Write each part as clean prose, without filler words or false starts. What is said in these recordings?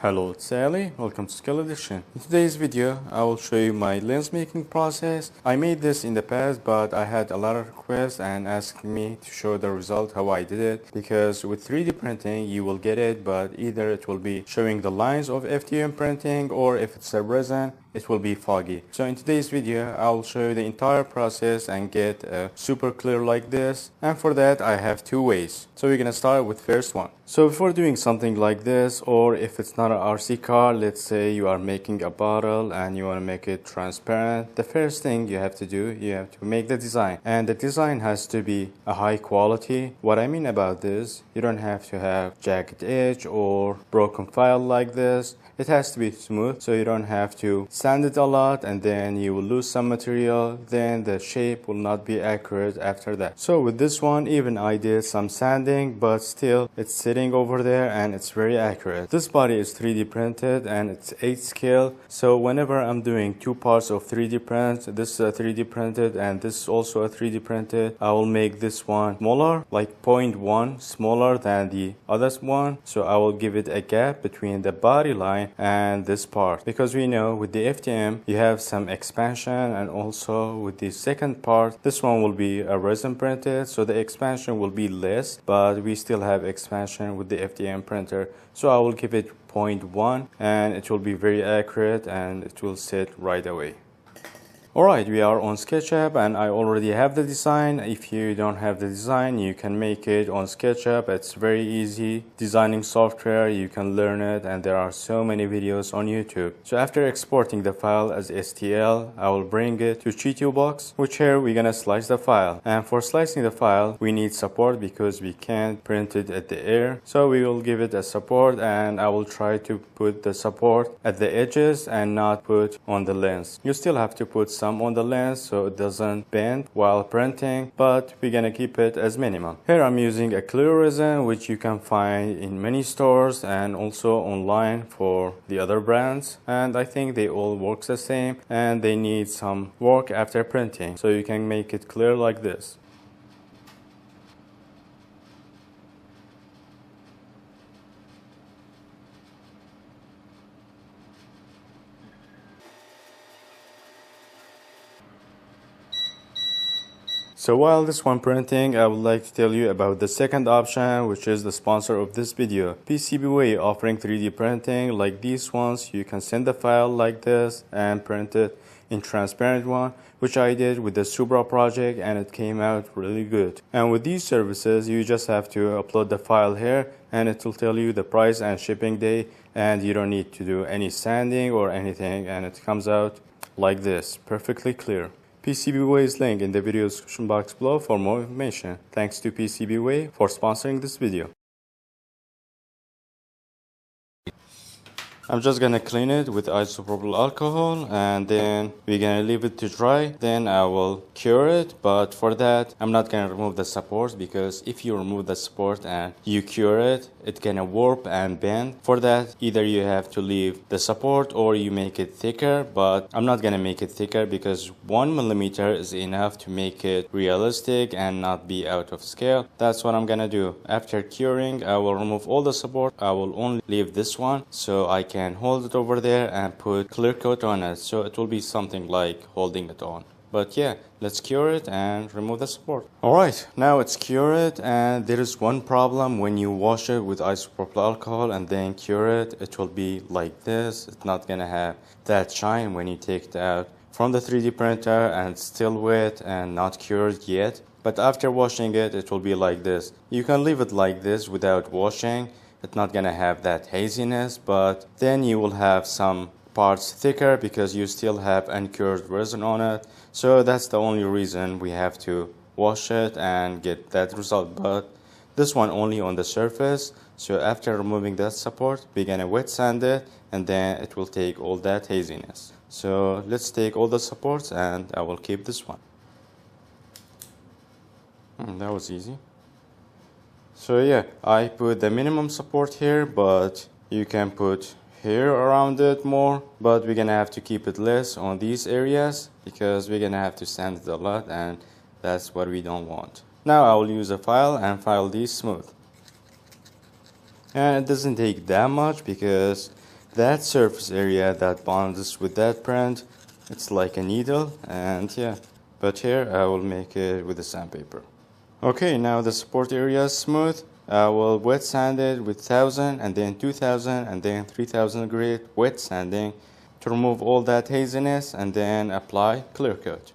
Hello, it's Ali. Welcome to Skill Edition. In today's video, I will show you my lens making process. I made this in the past, but I had a lot of requests and asked me to show the result how I did it, because with 3D printing you will get it, but either it will be showing the lines of FDM printing, or if it's a resin, it will be foggy. So in today's video, I will show you the entire process and get super clear like this. And for that, I have two ways. So we're gonna start with first one. So before doing something like this, or if it's not an RC car, let's say you are making a bottle and you want to make it transparent, the first thing you have to do, you have to make the design. And the design has to be a high quality. What I mean about this, you don't have to have jagged edge or broken file like this. It has to be smooth, so you don't have to sand it a lot and then you will lose some material, then the shape will not be accurate after that. So with this one, even I did some sanding, but still it's sitting over there and it's very accurate. This body is 3D printed and it's 8 scale, so whenever I'm doing two parts of 3D print, this is a 3D printed and this is also a 3D printed, I will make this one smaller, like 0.1 smaller than the other one, so I will give it a gap between the body line and this part, because we know with the FDM you have some expansion, and also with the second part, this one will be a resin printed, so the expansion will be less, but we still have expansion with the FDM printer, so I will give it 0.1 and it will be very accurate and it will sit right away. Alright, we are on SketchUp and I already have the design. If you don't have the design, you can make it on SketchUp. It's very easy designing software. You can learn it and there are so many videos on YouTube. So after exporting the file as STL, I will bring it to Cheeto box, which here we're gonna slice the file. And for slicing the file, we need support because we can't print it at the air. So we will give it a support, and I will try to put the support at the edges and not put on the lens. You still have to put some on the lens so it doesn't bend while printing, but we're gonna keep it as minimum. Here I'm using a clear resin, which you can find in many stores and also online for the other brands, and I think they all work the same and they need some work after printing, so you can make it clear like this. So while this one printing, I would like to tell you about the second option, which is the sponsor of this video. PCBWay offering 3D printing like these ones. You can send the file like this and print it in transparent one, which I did with the Supra project and it came out really good. And with these services, you just have to upload the file here and it will tell you the price and shipping day, and you don't need to do any sanding or anything, and it comes out like this, perfectly clear. PCBWay's link in the video description box below for more information. Thanks to PCBWay for sponsoring this video. I'm just gonna clean it with isopropyl alcohol and then we're gonna leave it to dry. Then I will cure it, but for that I'm not gonna remove the support, because if you remove the support and you cure it, it's gonna warp and bend. For that, either you have to leave the support or you make it thicker, but I'm not gonna make it thicker because 1 millimeter is enough to make it realistic and not be out of scale. That's what I'm gonna do. After curing, I will remove all the support. I will only leave this one so I can hold it over there and put clear coat on it, so it will be something like holding it on. But yeah, let's cure it and remove the support. Alright, now it's cured, and there is one problem. When you wash it with isopropyl alcohol and then cure it, it will be like this. It's not gonna have that shine when you take it out from the 3D printer and it's still wet and not cured yet. But after washing it, it will be like this. You can leave it like this without washing. It's not gonna have that haziness, but then you will have some parts thicker because you still have uncured resin on it. So that's the only reason we have to wash it and get that result. But this one only on the surface. So after removing that support, we're gonna wet sand it and then it will take all that haziness. So let's take all the supports and I will keep this one. That was easy. So yeah, I put the minimum support here, but you can put here around it more, but we're gonna have to keep it less on these areas because we're gonna have to sand it a lot, and that's what we don't want. Now I will use a file and file these smooth. And it doesn't take that much because that surface area that bonds with that print, it's like a needle, and yeah, but here I will make it with the sandpaper. Okay, now the support area is smooth. I will wet sand it with 1000 and then 2000 and then 3000 grit wet sanding to remove all that haziness, and then apply clear coat.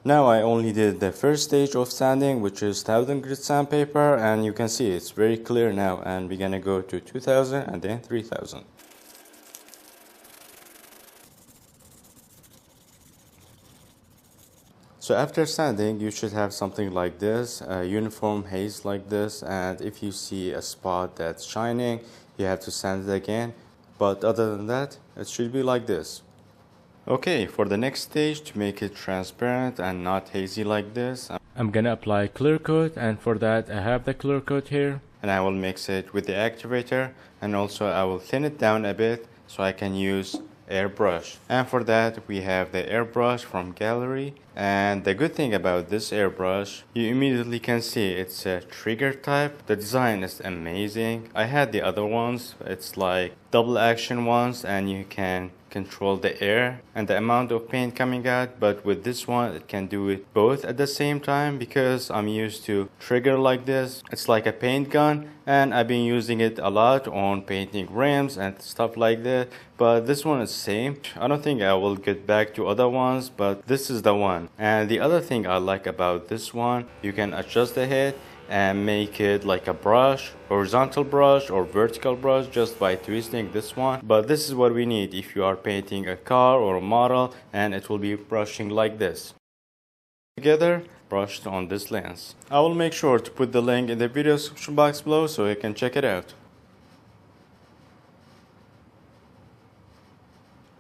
Now I only did the first stage of sanding, which is 1000 grit sandpaper, and you can see it's very clear now, and we're gonna go to 2000 and then 3000. So after sanding, you should have something like this, a uniform haze like this, and if you see a spot that's shining, you have to sand it again, but other than that, it should be like this. Okay, for the next stage, to make it transparent and not hazy like this, I'm gonna apply clear coat, and for that I have the clear coat here, and I will mix it with the activator, and also I will thin it down a bit so I can use airbrush. And for that we have the airbrush from gallery, and the good thing about this airbrush, you immediately can see it's a trigger type. The design is amazing. I had the other ones, it's like double action ones, and you can control the air and the amount of paint coming out, but with this one it can do it both at the same time, because I'm used to trigger like this. It's like a paint gun, and I've been using it a lot on painting rims and stuff like that, but this one is same. I don't think I will get back to other ones, but this is the one. And the other thing I like about this one, you can adjust the head and make it like a brush, horizontal brush or vertical brush, just by twisting this one. But this is what we need if you are painting a car or a model, and it will be brushing like this together, brushed on this lens. I will make sure to put the link in the video description box below so you can check it out.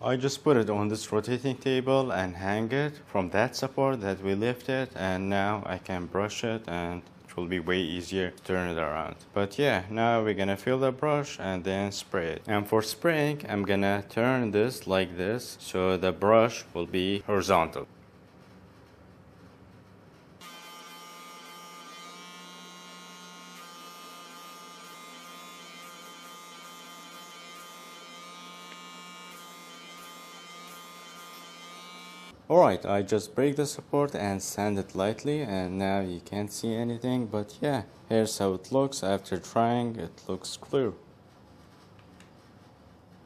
I just put it on this rotating table and hang it from that support that we lifted, and now I can brush it and it will be way easier to turn it around. But yeah, now we're gonna fill the brush and then spray it. And for spraying, I'm gonna turn this like this so the brush will be horizontal. Alright, I just break the support and sand it lightly, and now you can't see anything, but yeah, here's how it looks. After drying, it looks clear.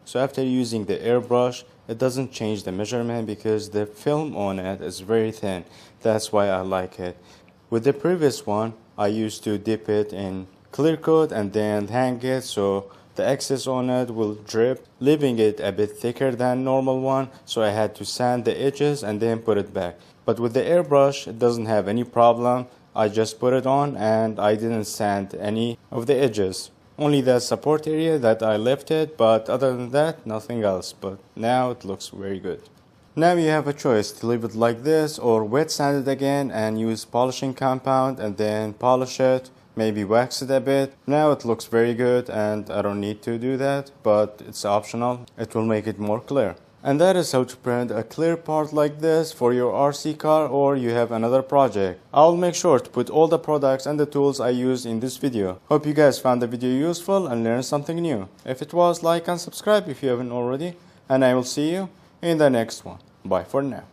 So after using the airbrush, it doesn't change the measurement because the film on it is very thin. That's why I like it. With the previous one, I used to dip it in clear coat and then hang it so the excess on it will drip, leaving it a bit thicker than normal one, so I had to sand the edges and then put it back. But with the airbrush, it doesn't have any problem. I just put it on and I didn't sand any of the edges. Only the support area that I lifted, but other than that, nothing else. But now it looks very good. Now you have a choice to leave it like this or wet sand it again and use polishing compound and then polish it. Maybe wax it a bit. Now it looks very good and I don't need to do that, but it's optional. It will make it more clear. And that is how to print a clear part like this for your RC car or you have another project. I'll make sure to put all the products and the tools I used in this video. Hope you guys found the video useful and learned something new. If it was, like and subscribe if you haven't already, and I will see you in the next one. Bye for now.